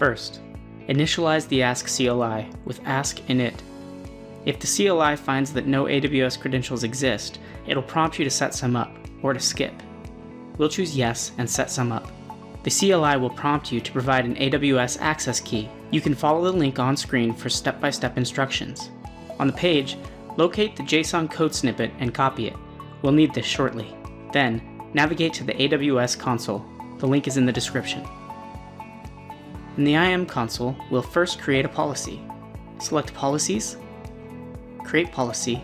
First, initialize the ASK CLI with ASK init. If the CLI finds that no AWS credentials exist, it'll prompt you to set some up, or to skip. We'll choose yes and set some up. The CLI will prompt you to provide an AWS access key. You can follow the link on screen for step-by-step instructions. On the page, locate the JSON code snippet and copy it. We'll need this shortly. Then, navigate to the AWS console. The link is in the description. In the IAM console, we'll first create a policy. Select Policies, Create Policy,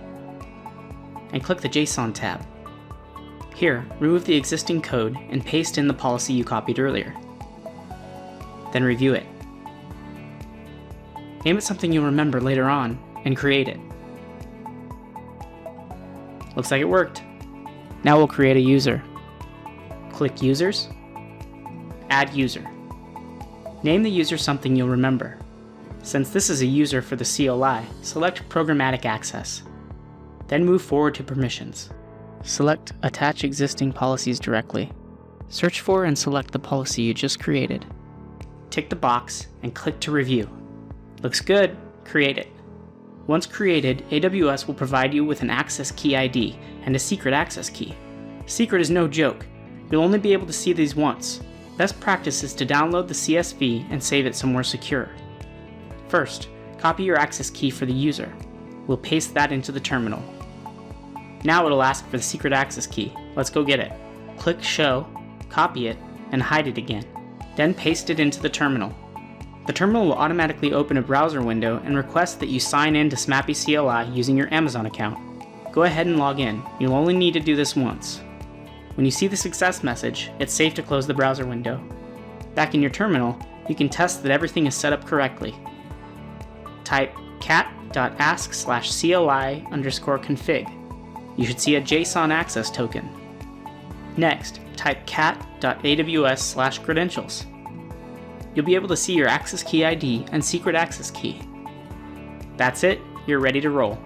and click the JSON tab. Here, remove the existing code and paste in the policy you copied earlier. Then review it. Name it something you'll remember later on, and create it. Looks like it worked. Now we'll create a user. Click Users, Add User. Name the user something you'll remember. Since this is a user for the CLI, select Programmatic Access. Then move forward to Permissions. Select Attach Existing Policies directly. Search for and select the policy you just created. Tick the box and click to review. Looks good, create it. Once created, AWS will provide you with an access key ID and a secret access key. Secret is no joke. You'll only be able to see these once. Best practice is to download the CSV and save it somewhere secure. First, copy your access key for the user. We'll paste that into the terminal. Now it'll ask for the secret access key. Let's go get it. Click Show, copy it, and hide it again. Then paste it into the terminal. The terminal will automatically open a browser window and request that you sign in to SMAPI CLI using your Amazon account. Go ahead and log in. You'll only need to do this once. When you see the success message, it's safe to close the browser window. Back in your terminal, you can test that everything is set up correctly. Type cat.ask/CLI_config. You should see a JSON access token. Next, type cat.aws/credentials. You'll be able to see your access key ID and secret access key. That's it, you're ready to roll.